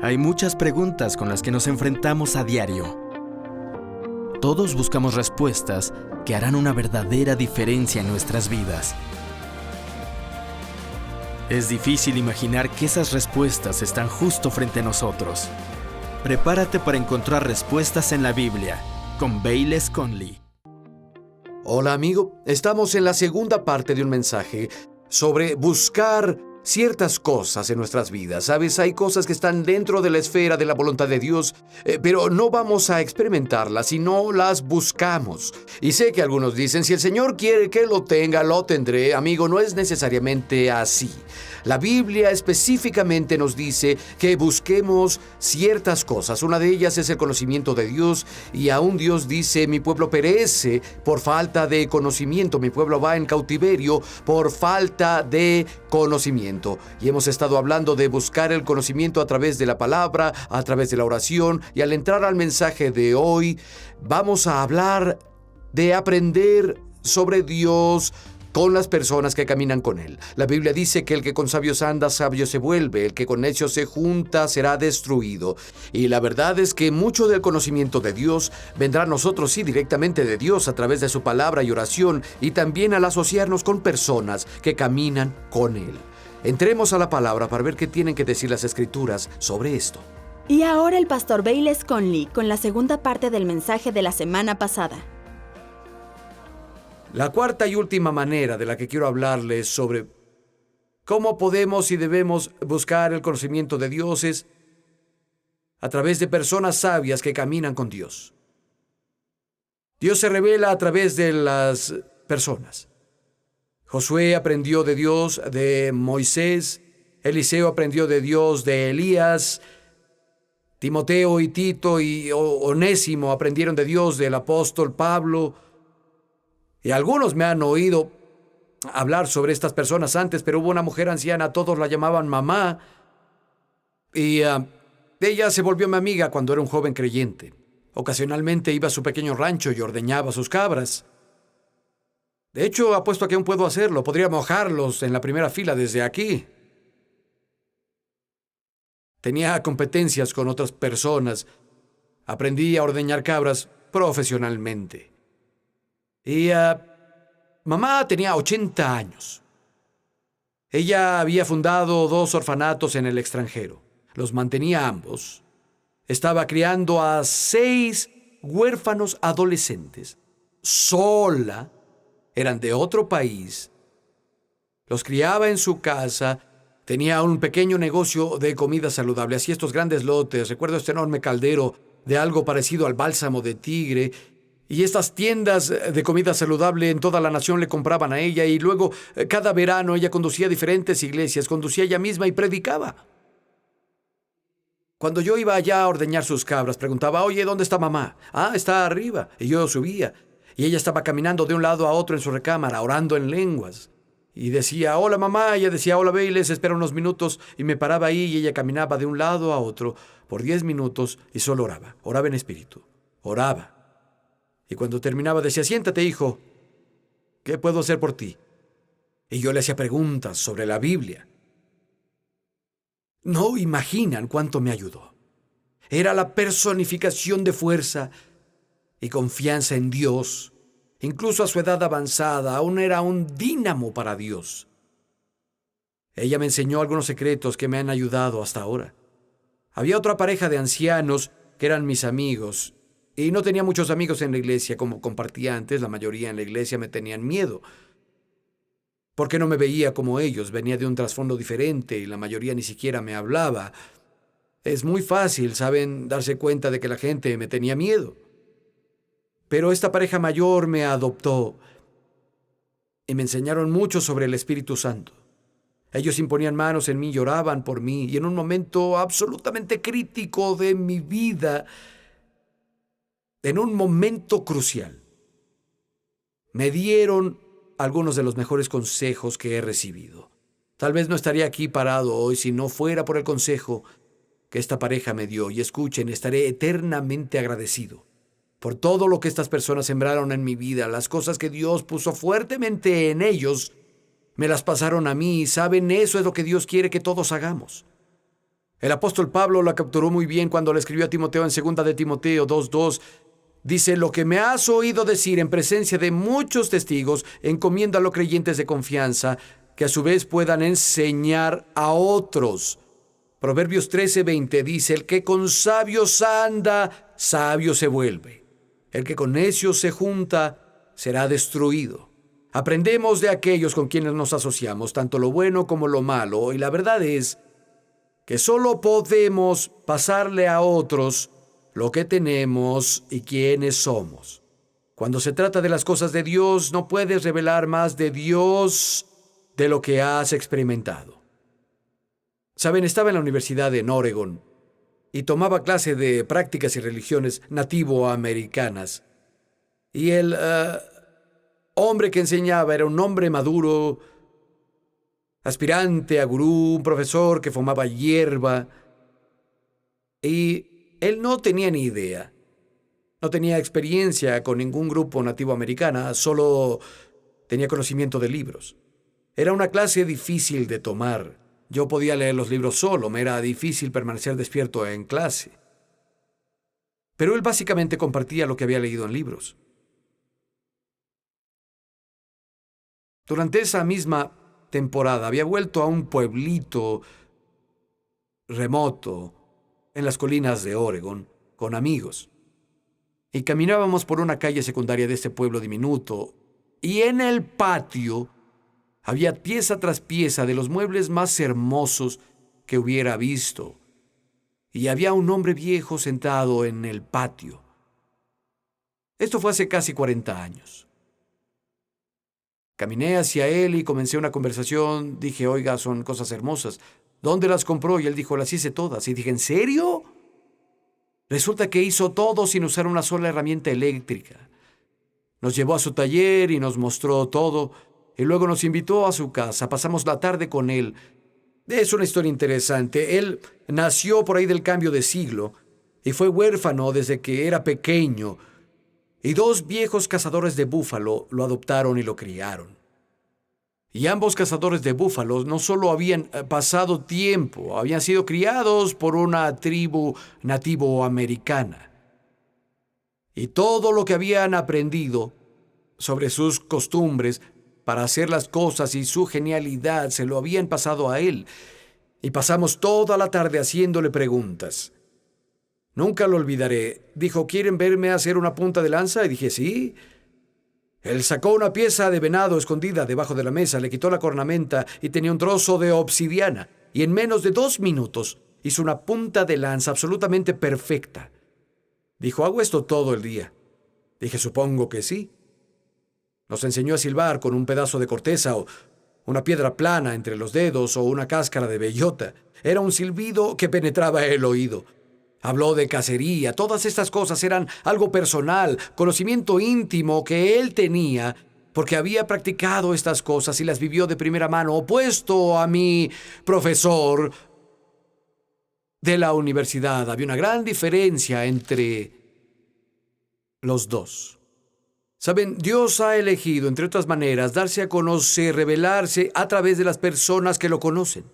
Hay muchas preguntas con las que nos enfrentamos a diario. Todos buscamos respuestas que harán una verdadera diferencia en nuestras vidas. Es difícil imaginar que esas respuestas están justo frente a nosotros. Prepárate para encontrar respuestas en la Biblia con Bayless Conley. Hola amigo, estamos en la segunda parte de un mensaje sobre buscar ciertas cosas en nuestras vidas. ¿Sabes? Hay cosas que están dentro de la esfera de la voluntad de Dios, pero no vamos a experimentarlas si no las buscamos. Y sé que algunos dicen, si el Señor quiere que lo tenga, lo tendré. Amigo, no es necesariamente así. La Biblia específicamente nos dice que busquemos ciertas cosas. Una de ellas es el conocimiento de Dios, y aún Dios dice, mi pueblo perece por falta de conocimiento. Mi pueblo va en cautiverio por falta de conocimiento. Y hemos estado hablando de buscar el conocimiento a través de la palabra, a través de la oración, y al entrar al mensaje de hoy, vamos a hablar de aprender sobre Dios con las personas que caminan con Él. La Biblia dice que el que con sabios anda, sabio se vuelve. El que con necios se junta, será destruido. Y la verdad es que mucho del conocimiento de Dios vendrá a nosotros, sí, directamente de Dios, a través de su palabra y oración, y también al asociarnos con personas que caminan con Él. Entremos a la palabra para ver qué tienen que decir las Escrituras sobre esto. Y ahora el pastor Bayless Conley con la segunda parte del mensaje de la semana pasada. La cuarta y última manera de la que quiero hablarles sobre cómo podemos y debemos buscar el conocimiento de Dios es a través de personas sabias que caminan con Dios. Dios se revela a través de las personas. Josué aprendió de Dios de Moisés, Eliseo aprendió de Dios de Elías, Timoteo y Tito y Onésimo aprendieron de Dios del apóstol Pablo. Y algunos me han oído hablar sobre estas personas antes, pero hubo una mujer anciana, todos la llamaban mamá, y ella se volvió mi amiga cuando era un joven creyente. Ocasionalmente iba a su pequeño rancho y ordeñaba sus cabras. De hecho, apuesto a que aún puedo hacerlo. Podría mojarlos en la primera fila desde aquí. Tenía competencias con otras personas. Aprendí a ordeñar cabras profesionalmente. Y mamá tenía 80 años. Ella había fundado 2 orfanatos en el extranjero. Los mantenía ambos. Estaba criando a 6 huérfanos adolescentes. Sola. Eran de otro país. Los criaba en su casa. Tenía un pequeño negocio de comida saludable. Hacía estos grandes lotes. Recuerdo este enorme caldero de algo parecido al bálsamo de tigre. Y estas tiendas de comida saludable en toda la nación le compraban a ella, y luego cada verano ella conducía a diferentes iglesias, conducía ella misma y predicaba. Cuando yo iba allá a ordeñar sus cabras, preguntaba, oye, ¿dónde está mamá? Ah, está arriba. Y yo subía, y ella estaba caminando de un lado a otro en su recámara, orando en lenguas. Y decía, hola mamá, ella decía, hola Bayless, espera unos minutos, y me paraba ahí y ella caminaba de un lado a otro por 10 minutos y solo oraba en espíritu, oraba. Y cuando terminaba decía, siéntate, hijo, ¿qué puedo hacer por ti? Y yo le hacía preguntas sobre la Biblia. No imaginan cuánto me ayudó. Era la personificación de fuerza y confianza en Dios. Incluso a su edad avanzada, aún era un dínamo para Dios. Ella me enseñó algunos secretos que me han ayudado hasta ahora. Había otra pareja de ancianos que eran mis amigos. Y no tenía muchos amigos en la iglesia, como compartía antes. La mayoría en la iglesia me tenían miedo, porque no me veía como ellos. Venía de un trasfondo diferente y la mayoría ni siquiera me hablaba. Es muy fácil, ¿saben?, darse cuenta de que la gente me tenía miedo. Pero esta pareja mayor me adoptó y me enseñaron mucho sobre el Espíritu Santo. Ellos imponían manos en mí, lloraban por mí, y en un momento absolutamente crítico de mi vida, en un momento crucial, me dieron algunos de los mejores consejos que he recibido. Tal vez no estaría aquí parado hoy si no fuera por el consejo que esta pareja me dio. Y escuchen, estaré eternamente agradecido por todo lo que estas personas sembraron en mi vida. Las cosas que Dios puso fuertemente en ellos, me las pasaron a mí. ¿Saben? Eso es lo que Dios quiere que todos hagamos. El apóstol Pablo la capturó muy bien cuando le escribió a Timoteo en 2 de Timoteo 2:2. Dice: lo que me has oído decir en presencia de muchos testigos, encomienda a los creyentes de confianza, que a su vez puedan enseñar a otros. Proverbios 13:20 dice: el que con sabios anda, sabio se vuelve. El que con necios se junta, será destruido. Aprendemos de aquellos con quienes nos asociamos, tanto lo bueno como lo malo, y la verdad es que solo podemos pasarle a otros lo que tenemos y quiénes somos. Cuando se trata de las cosas de Dios, no puedes revelar más de Dios de lo que has experimentado. Saben, estaba en la universidad en Oregon y tomaba clase de prácticas y religiones nativoamericanas. Y el hombre que enseñaba era un hombre maduro, aspirante a gurú, un profesor que fumaba hierba. Y él no tenía ni idea. No tenía experiencia con ningún grupo nativoamericana, solo tenía conocimiento de libros. Era una clase difícil de tomar. Yo podía leer los libros solo, me era difícil permanecer despierto en clase. Pero él básicamente compartía lo que había leído en libros. Durante esa misma temporada había vuelto a un pueblito remoto en las colinas de Oregon con amigos. Y caminábamos por una calle secundaria de este pueblo diminuto, y en el patio había pieza tras pieza de los muebles más hermosos que hubiera visto. Y había un hombre viejo sentado en el patio. Esto fue hace casi 40 años. Caminé hacia él y comencé una conversación. Dije: oiga, son cosas hermosas. ¿Dónde las compró? Y él dijo: las hice todas. Y dije: ¿en serio? Resulta que hizo todo sin usar una sola herramienta eléctrica. Nos llevó a su taller y nos mostró todo. Y luego nos invitó a su casa. Pasamos la tarde con él. Es una historia interesante. Él nació por ahí del cambio de siglo y fue huérfano desde que era pequeño. Y 2 viejos cazadores de búfalo lo adoptaron y lo criaron. Y ambos cazadores de búfalos no solo habían pasado tiempo, habían sido criados por una tribu nativoamericana. Y todo lo que habían aprendido sobre sus costumbres para hacer las cosas y su genialidad se lo habían pasado a él. Y pasamos toda la tarde haciéndole preguntas. Nunca lo olvidaré. Dijo: ¿quieren verme hacer una punta de lanza? Y dije: sí. Él sacó una pieza de venado escondida debajo de la mesa, le quitó la cornamenta y tenía un trozo de obsidiana. Y en menos de 2 minutos hizo una punta de lanza absolutamente perfecta. Dijo: ¿hago esto todo el día? Dije: supongo que sí. Nos enseñó a silbar con un pedazo de corteza o una piedra plana entre los dedos o una cáscara de bellota. Era un silbido que penetraba el oído. Habló de cacería. Todas estas cosas eran algo personal, conocimiento íntimo que él tenía porque había practicado estas cosas y las vivió de primera mano, opuesto a mi profesor de la universidad. Había una gran diferencia entre los dos. Saben, Dios ha elegido, entre otras maneras, darse a conocer, revelarse a través de las personas que lo conocen.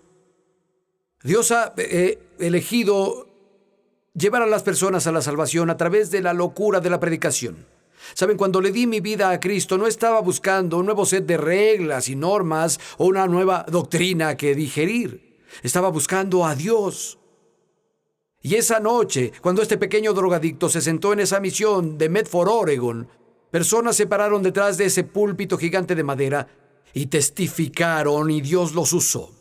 Dios ha elegido llevar a las personas a la salvación a través de la locura de la predicación. Saben, cuando le di mi vida a Cristo, no estaba buscando un nuevo set de reglas y normas o una nueva doctrina que digerir. Estaba buscando a Dios. Y esa noche, cuando este pequeño drogadicto se sentó en esa misión de Medford, Oregon, personas se pararon detrás de ese púlpito gigante de madera y testificaron, y Dios los usó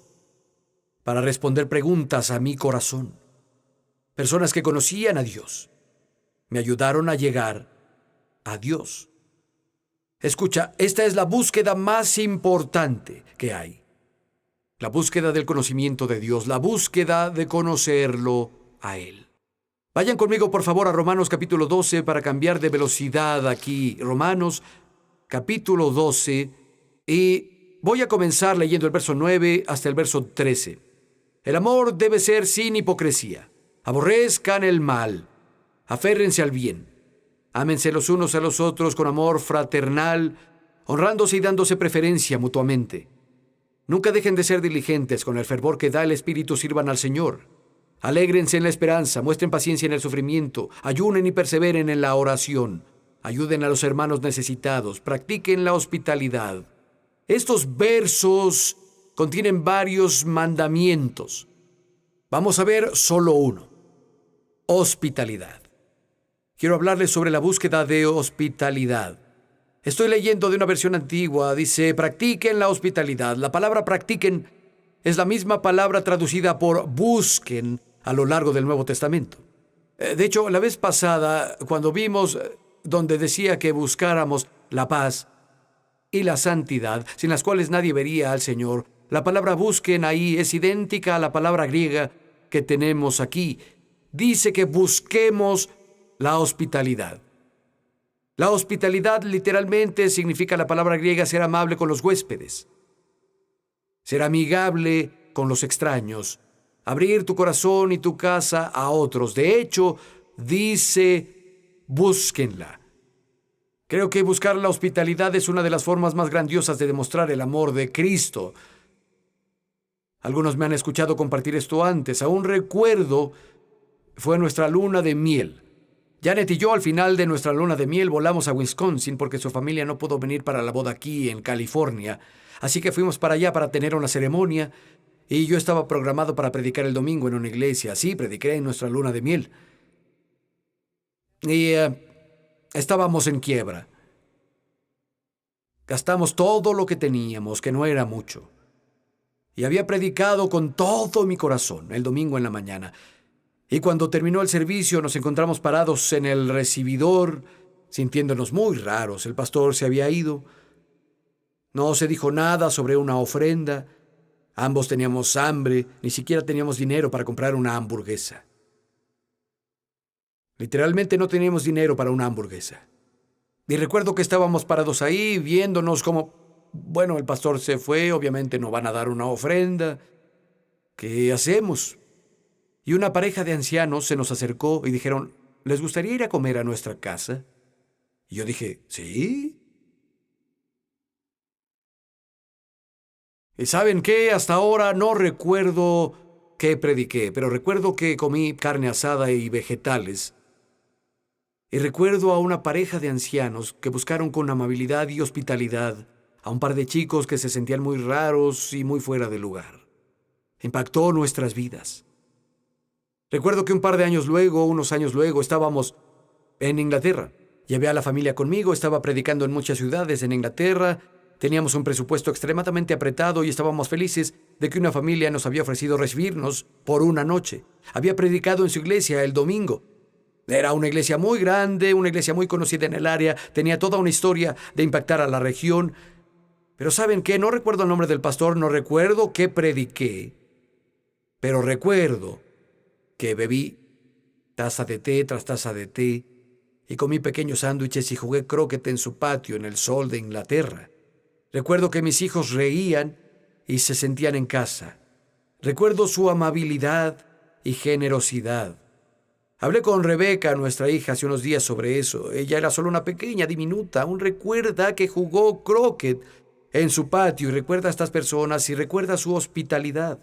para responder preguntas a mi corazón. Personas que conocían a Dios me ayudaron a llegar a Dios. Escucha, esta es la búsqueda más importante que hay. La búsqueda del conocimiento de Dios, la búsqueda de conocerlo a Él. Vayan conmigo, por favor, a Romanos capítulo 12 para cambiar de velocidad aquí. Romanos capítulo 12, y voy a comenzar leyendo el verso 9 hasta el verso 13. El amor debe ser sin hipocresía. Aborrezcan el mal. Aférrense al bien. Ámense los unos a los otros con amor fraternal, honrándose y dándose preferencia mutuamente. Nunca dejen de ser diligentes. Con el fervor que da el Espíritu sirvan al Señor. Alégrense en la esperanza, muestren paciencia en el sufrimiento, ayunen y perseveren en la oración. Ayuden a los hermanos necesitados, practiquen la hospitalidad. Estos versos contienen varios mandamientos. Vamos a ver solo uno: hospitalidad. Quiero hablarles sobre la búsqueda de hospitalidad. Estoy leyendo de una versión antigua, dice: practiquen la hospitalidad. La palabra practiquen es la misma palabra traducida por busquen a lo largo del Nuevo Testamento. De hecho, la vez pasada, cuando vimos donde decía que buscáramos la paz y la santidad, sin las cuales nadie vería al Señor, la palabra busquen ahí es idéntica a la palabra griega que tenemos aquí. Dice que busquemos la hospitalidad. La hospitalidad literalmente significa, la palabra griega, ser amable con los huéspedes, ser amigable con los extraños, abrir tu corazón y tu casa a otros. De hecho, dice: búsquenla. Creo que buscar la hospitalidad es una de las formas más grandiosas de demostrar el amor de Cristo. Algunos me han escuchado compartir esto antes. Aún recuerdo, fue nuestra luna de miel. Janet y yo, al final de nuestra luna de miel, volamos a Wisconsin porque su familia no pudo venir para la boda aquí en California. Así que fuimos para allá para tener una ceremonia, y yo estaba programado para predicar el domingo en una iglesia. Sí, prediqué en nuestra luna de miel. Y estábamos en quiebra. Gastamos todo lo que teníamos, que no era mucho. Y había predicado con todo mi corazón el domingo en la mañana. Y cuando terminó el servicio, nos encontramos parados en el recibidor, sintiéndonos muy raros. El pastor se había ido. No se dijo nada sobre una ofrenda. Ambos teníamos hambre, ni siquiera teníamos dinero para comprar una hamburguesa. Literalmente no teníamos dinero para una hamburguesa. Y recuerdo que estábamos parados ahí, viéndonos como, bueno, el pastor se fue, obviamente no van a dar una ofrenda. ¿Qué hacemos? Y una pareja de ancianos se nos acercó y dijeron: ¿les gustaría ir a comer a nuestra casa? Y yo dije: ¿sí? ¿Y saben qué? Hasta ahora no recuerdo qué prediqué, pero recuerdo que comí carne asada y vegetales. Y recuerdo a una pareja de ancianos que buscaron con amabilidad y hospitalidad a un par de chicos que se sentían muy raros y muy fuera de lugar. Impactó nuestras vidas. Recuerdo que un par de años luego, unos años luego, estábamos en Inglaterra. Llevé a la familia conmigo, estaba predicando en muchas ciudades en Inglaterra. Teníamos un presupuesto extremadamente apretado y estábamos felices de que una familia nos había ofrecido recibirnos por una noche. Había predicado en su iglesia el domingo. Era una iglesia muy grande, una iglesia muy conocida en el área, tenía toda una historia de impactar a la región. Pero ¿saben qué? No recuerdo el nombre del pastor, no recuerdo qué prediqué, pero recuerdo que bebí taza de té tras taza de té y comí pequeños sándwiches y jugué croquet en su patio en el sol de Inglaterra. Recuerdo que mis hijos reían y se sentían en casa. Recuerdo su amabilidad y generosidad. Hablé con Rebeca, nuestra hija, hace unos días sobre eso. Ella era solo una pequeña, diminuta. Aún recuerda que jugó croquet en su patio y recuerda a estas personas y recuerda su hospitalidad.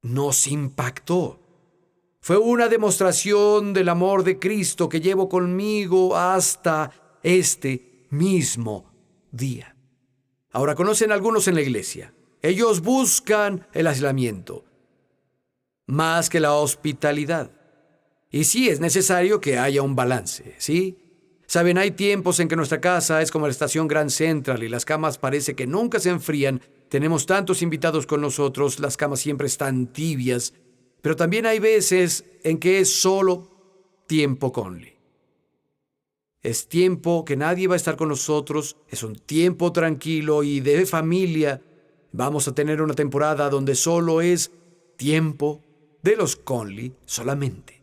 Nos impactó. Fue una demostración del amor de Cristo que llevo conmigo hasta este mismo día. Ahora, conocen a algunos en la iglesia. Ellos buscan el aislamiento más que la hospitalidad. Y sí, es necesario que haya un balance, ¿sí? Saben, hay tiempos en que nuestra casa es como la estación Grand Central y las camas parece que nunca se enfrían. Tenemos tantos invitados con nosotros, las camas siempre están tibias. Pero también hay veces en que es solo tiempo Conley. Es tiempo que nadie va a estar con nosotros, es un tiempo tranquilo y de familia. Vamos a tener una temporada donde solo es tiempo de los Conley solamente.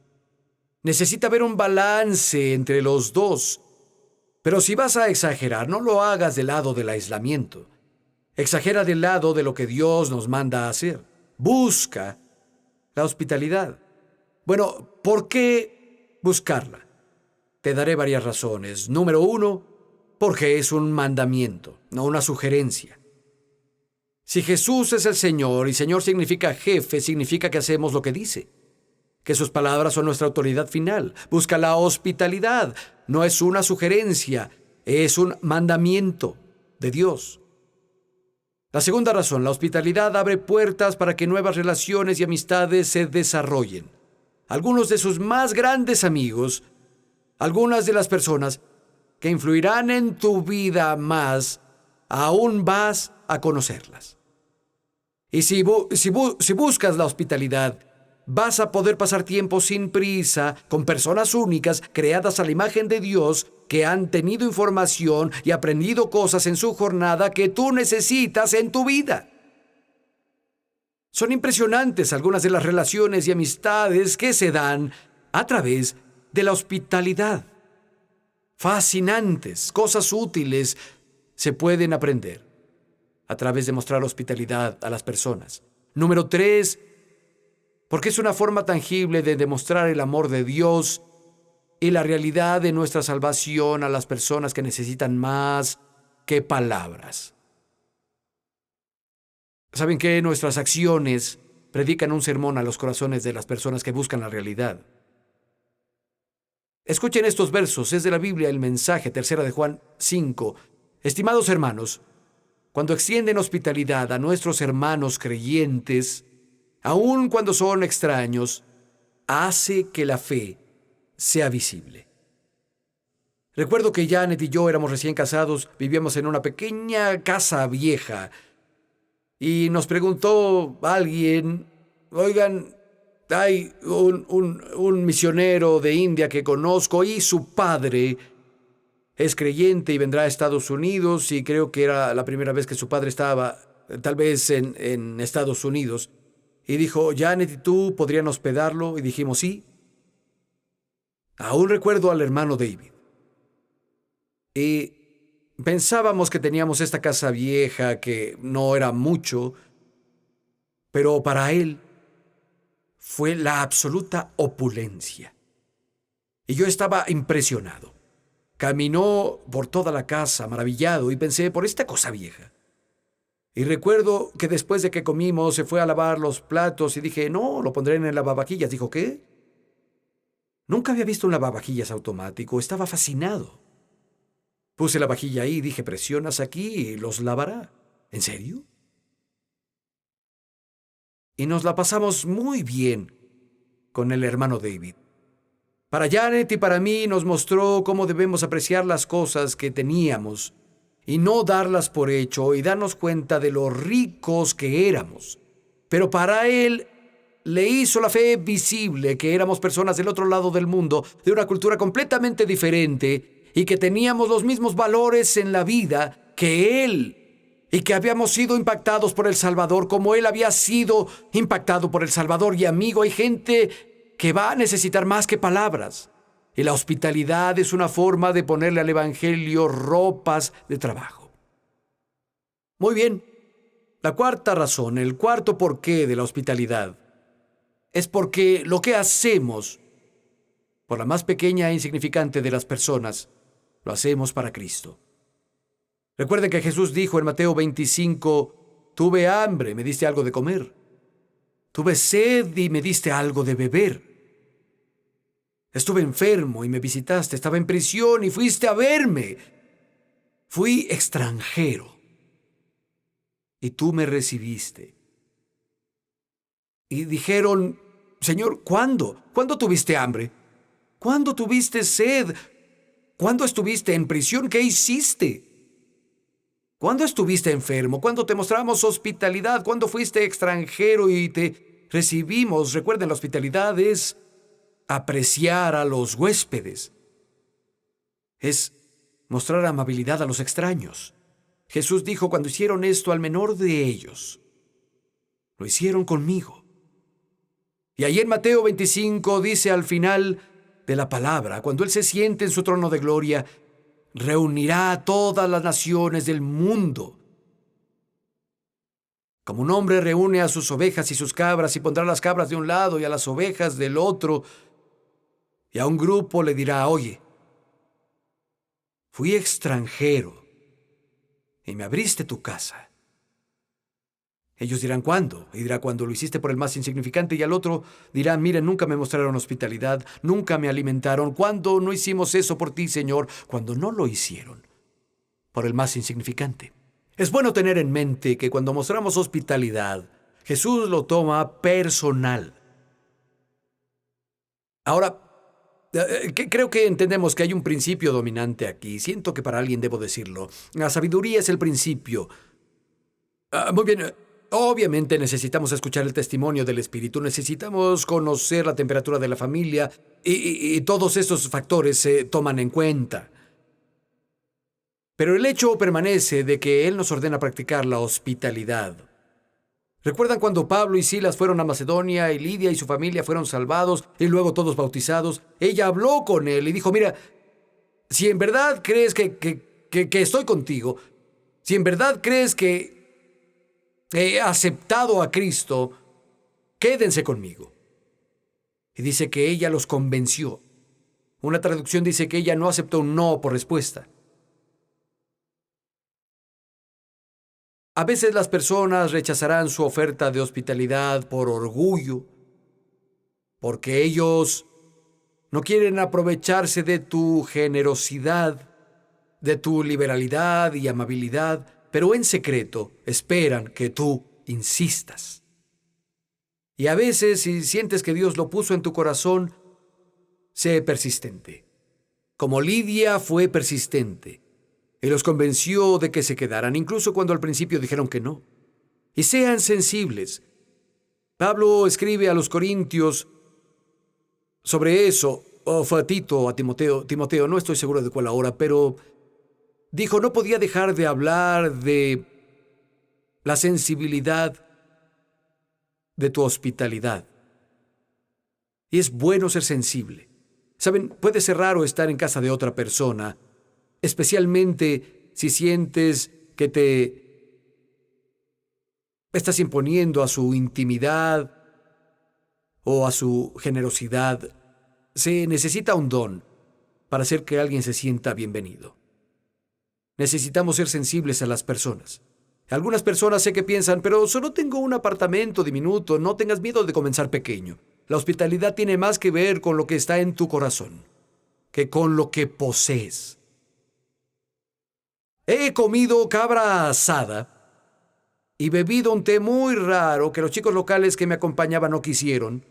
Necesita haber un balance entre los dos. Pero si vas a exagerar, no lo hagas del lado del aislamiento. Exagera del lado de lo que Dios nos manda a hacer. Busca la hospitalidad. Bueno, ¿por qué buscarla? Te daré varias razones. Número 1, porque es un mandamiento, no una sugerencia. Si Jesús es el Señor, y Señor significa jefe, significa que hacemos lo que dice, que sus palabras son nuestra autoridad final. Busca la hospitalidad. No es una sugerencia, es un mandamiento de Dios. La segunda razón, la hospitalidad abre puertas para que nuevas relaciones y amistades se desarrollen. Algunos de sus más grandes amigos, algunas de las personas que influirán en tu vida más, aún vas a conocerlas. Y si buscas la hospitalidad, vas a poder pasar tiempo sin prisa con personas únicas creadas a la imagen de Dios que han tenido información y aprendido cosas en su jornada que tú necesitas en tu vida. Son impresionantes algunas de las relaciones y amistades que se dan a través de la hospitalidad. Fascinantes, cosas útiles se pueden aprender a través de mostrar hospitalidad a las personas. Número 3, porque es una forma tangible de demostrar el amor de Dios y la realidad de nuestra salvación a las personas que necesitan más que palabras. ¿Saben qué? Nuestras acciones predican un sermón a los corazones de las personas que buscan la realidad. Escuchen estos versos, es de la Biblia, el mensaje, 3 de Juan 5. Estimados hermanos, cuando extienden hospitalidad a nuestros hermanos creyentes, aun cuando son extraños, hace que la fe sea visible. Recuerdo que Janet y yo éramos recién casados, vivíamos en una pequeña casa vieja, y nos preguntó alguien, oigan, hay un misionero de India que conozco y su padre es creyente y vendrá a Estados Unidos, y creo que era la primera vez que su padre estaba, tal vez en Estados Unidos. Y dijo, Janet y tú podrían hospedarlo, y dijimos sí. Aún recuerdo al hermano David. Y pensábamos que teníamos esta casa vieja que no era mucho, pero para él fue la absoluta opulencia. Y yo estaba impresionado. Caminó por toda la casa, maravillado, y pensé, por esta cosa vieja. Y recuerdo que después de que comimos, se fue a lavar los platos y dije, no, lo pondré en el lavavajillas. Dijo, ¿qué? Nunca había visto un lavavajillas automático, estaba fascinado. Puse la vajilla ahí y dije, presionas aquí y los lavará. ¿En serio? Y nos la pasamos muy bien con el hermano David. Para Janet y para mí nos mostró cómo debemos apreciar las cosas que teníamos y no darlas por hecho y darnos cuenta de lo ricos que éramos. Pero para él le hizo la fe visible que éramos personas del otro lado del mundo, de una cultura completamente diferente y que teníamos los mismos valores en la vida que él y que habíamos sido impactados por el Salvador como él había sido impactado por el Salvador. Y amigo, hay gente que va a necesitar más que palabras. Y la hospitalidad es una forma de ponerle al evangelio ropas de trabajo. Muy bien. La cuarta razón, el cuarto porqué de la hospitalidad, es porque lo que hacemos, por la más pequeña e insignificante de las personas, lo hacemos para Cristo. Recuerden que Jesús dijo en Mateo 25, tuve hambre, me diste algo de comer. Tuve sed y me diste algo de beber. Estuve enfermo y me visitaste. Estaba en prisión y fuiste a verme. Fui extranjero y tú me recibiste. Y dijeron, Señor, ¿cuándo? ¿Cuándo tuviste hambre? ¿Cuándo tuviste sed? ¿Cuándo estuviste en prisión? ¿Qué hiciste? ¿Cuándo estuviste enfermo? ¿Cuándo te mostramos hospitalidad? ¿Cuándo fuiste extranjero y te recibimos? Recuerden, la hospitalidad es apreciar a los huéspedes. Es mostrar amabilidad a los extraños. Jesús dijo, cuando hicieron esto al menor de ellos, lo hicieron conmigo. Y ahí en Mateo 25 dice al final de la palabra, cuando Él se siente en su trono de gloria, reunirá a todas las naciones del mundo. Como un hombre reúne a sus ovejas y sus cabras y pondrá las cabras de un lado y a las ovejas del otro, y a un grupo le dirá, oye, fui extranjero y me abriste tu casa. Ellos dirán, ¿cuándo? Y dirá, cuando lo hiciste por el más insignificante. Y al otro dirá, miren, nunca me mostraron hospitalidad, nunca me alimentaron. ¿Cuándo no hicimos eso por ti, Señor? Cuando no lo hicieron por el más insignificante. Es bueno tener en mente que cuando mostramos hospitalidad, Jesús lo toma personal. Ahora, creo que entendemos que hay un principio dominante aquí. Siento que para alguien debo decirlo. La sabiduría es el principio. Muy bien. Obviamente necesitamos escuchar el testimonio del Espíritu, necesitamos conocer la temperatura de la familia y todos estos factores se toman en cuenta. Pero el hecho permanece de que Él nos ordena practicar la hospitalidad. ¿Recuerdan cuando Pablo y Silas fueron a Macedonia y Lidia y su familia fueron salvados y luego todos bautizados? Ella habló con él y dijo, mira, si en verdad crees que estoy contigo, si en verdad crees que he aceptado a Cristo, quédense conmigo. Y dice que ella los convenció. Una traducción dice que ella no aceptó un no por respuesta. A veces las personas rechazarán su oferta de hospitalidad por orgullo, porque ellos no quieren aprovecharse de tu generosidad, de tu liberalidad y amabilidad, pero en secreto esperan que tú insistas. Y a veces, si sientes que Dios lo puso en tu corazón, sé persistente. Como Lidia fue persistente, y los convenció de que se quedaran, incluso cuando al principio dijeron que no. Y sean sensibles. Pablo escribe a los Corintios sobre eso, o fue a Tito o a Timoteo, no estoy seguro de cuál ahora, pero dijo, no podía dejar de hablar de la sensibilidad de tu hospitalidad. Y es bueno ser sensible. Saben, puede ser raro estar en casa de otra persona, especialmente si sientes que te estás imponiendo a su intimidad o a su generosidad. Se necesita un don para hacer que alguien se sienta bienvenido. Necesitamos ser sensibles a las personas. Algunas personas sé que piensan, pero solo tengo un apartamento diminuto, no tengas miedo de comenzar pequeño. La hospitalidad tiene más que ver con lo que está en tu corazón que con lo que posees. He comido cabra asada y bebido un té muy raro que los chicos locales que me acompañaban no quisieron,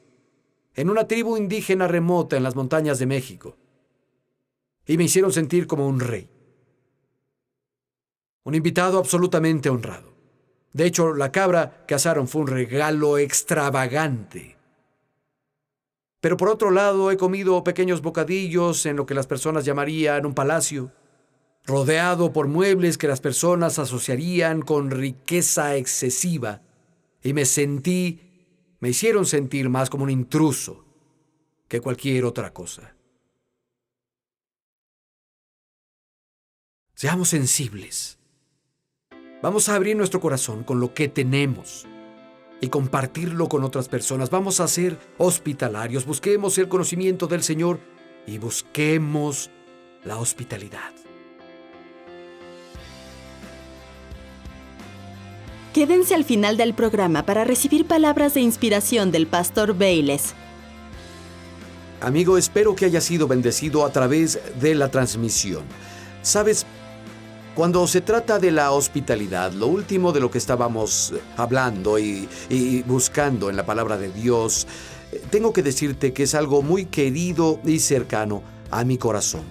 en una tribu indígena remota en las montañas de México. Y me hicieron sentir como un rey. Un invitado absolutamente honrado. De hecho, la cabra que asaron fue un regalo extravagante. Pero por otro lado, he comido pequeños bocadillos en lo que las personas llamarían un palacio, rodeado por muebles que las personas asociarían con riqueza excesiva, y me hicieron sentir más como un intruso que cualquier otra cosa. Seamos sensibles. Vamos a abrir nuestro corazón con lo que tenemos y compartirlo con otras personas. Vamos a ser hospitalarios. Busquemos el conocimiento del Señor y busquemos la hospitalidad. Quédense al final del programa para recibir palabras de inspiración del pastor Bayless. Amigo, espero que haya sido bendecido a través de la transmisión. ¿Sabes? Cuando se trata de la hospitalidad, lo último de lo que estábamos hablando y buscando en la palabra de Dios, tengo que decirte que es algo muy querido y cercano a mi corazón.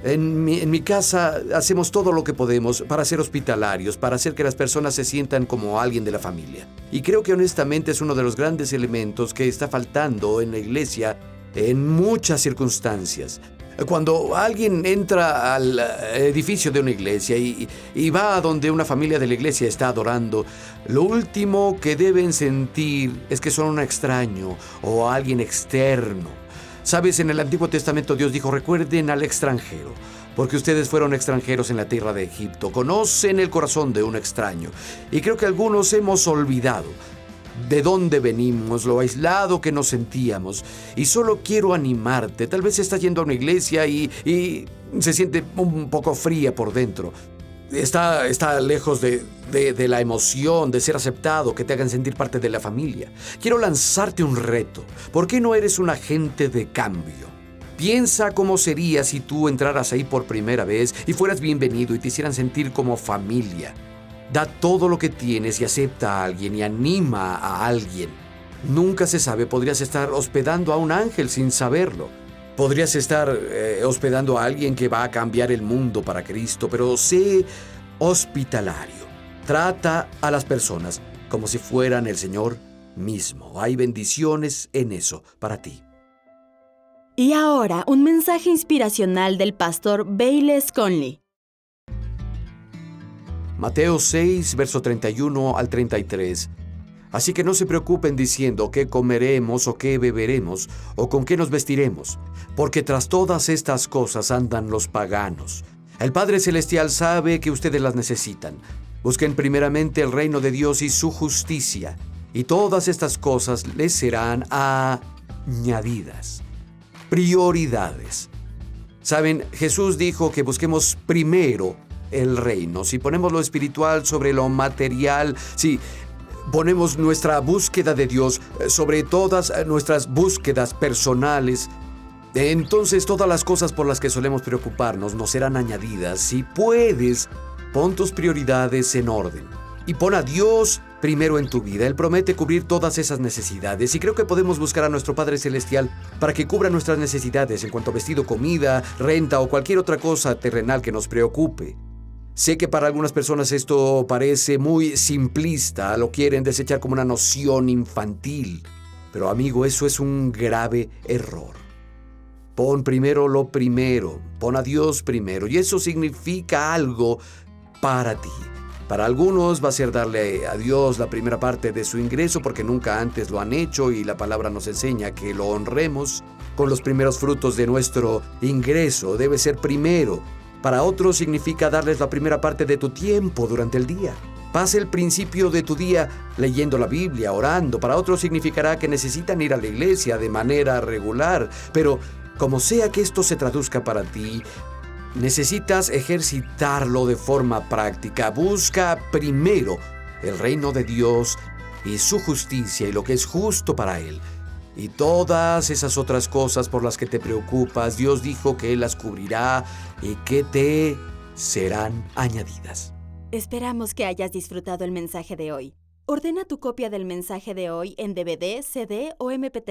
En mi casa hacemos todo lo que podemos para ser hospitalarios, para hacer que las personas se sientan como alguien de la familia. Y creo que honestamente es uno de los grandes elementos que está faltando en la iglesia en muchas circunstancias. Cuando alguien entra al edificio de una iglesia y va a donde una familia de la iglesia está adorando, lo último que deben sentir es que son un extraño o alguien externo. Sabes, en el Antiguo Testamento Dios dijo, recuerden al extranjero, porque ustedes fueron extranjeros en la tierra de Egipto, conocen el corazón de un extraño. Y creo que algunos hemos olvidado de dónde venimos, lo aislado que nos sentíamos. Y solo quiero animarte. Tal vez estás yendo a una iglesia y se siente un poco fría por dentro. está lejos de la emoción, de ser aceptado, que te hagan sentir parte de la familia. Quiero lanzarte un reto. ¿Por qué no eres un agente de cambio? Piensa cómo sería si tú entraras ahí por primera vez y fueras bienvenido y te hicieran sentir como familia. Da todo lo que tienes y acepta a alguien y anima a alguien. Nunca se sabe, podrías estar hospedando a un ángel sin saberlo. Podrías estar hospedando a alguien que va a cambiar el mundo para Cristo, pero sé hospitalario. Trata a las personas como si fueran el Señor mismo. Hay bendiciones en eso para ti. Y ahora, un mensaje inspiracional del pastor Bayless Conley. Mateo 6, verso 31 al 33. Así que no se preocupen diciendo qué comeremos o qué beberemos o con qué nos vestiremos, porque tras todas estas cosas andan los paganos. El Padre Celestial sabe que ustedes las necesitan. Busquen primeramente el reino de Dios y su justicia, y todas estas cosas les serán añadidas. Prioridades. Saben, Jesús dijo que busquemos primero el reino. Si ponemos lo espiritual sobre lo material, si ponemos nuestra búsqueda de Dios sobre todas nuestras búsquedas personales, entonces todas las cosas por las que solemos preocuparnos nos serán añadidas. Si puedes, pon tus prioridades en orden y pon a Dios primero en tu vida. Él promete cubrir todas esas necesidades y creo que podemos buscar a nuestro Padre Celestial para que cubra nuestras necesidades en cuanto a vestido, comida, renta o cualquier otra cosa terrenal que nos preocupe. Sé que para algunas personas esto parece muy simplista, lo quieren desechar como una noción infantil, pero amigo, eso es un grave error. Pon primero lo primero, pon a Dios primero, y eso significa algo para ti. Para algunos va a ser darle a Dios la primera parte de su ingreso porque nunca antes lo han hecho y la palabra nos enseña que lo honremos con los primeros frutos de nuestro ingreso. Debe ser primero. Para otros significa darles la primera parte de tu tiempo durante el día. Pasa el principio de tu día leyendo la Biblia, orando. Para otros significará que necesitan ir a la iglesia de manera regular. Pero como sea que esto se traduzca para ti, necesitas ejercitarlo de forma práctica. Busca primero el reino de Dios y su justicia y lo que es justo para Él. Y todas esas otras cosas por las que te preocupas, Dios dijo que Él las cubrirá y que te serán añadidas. Esperamos que hayas disfrutado el mensaje de hoy. Ordena tu copia del mensaje de hoy en DVD, CD o MP3.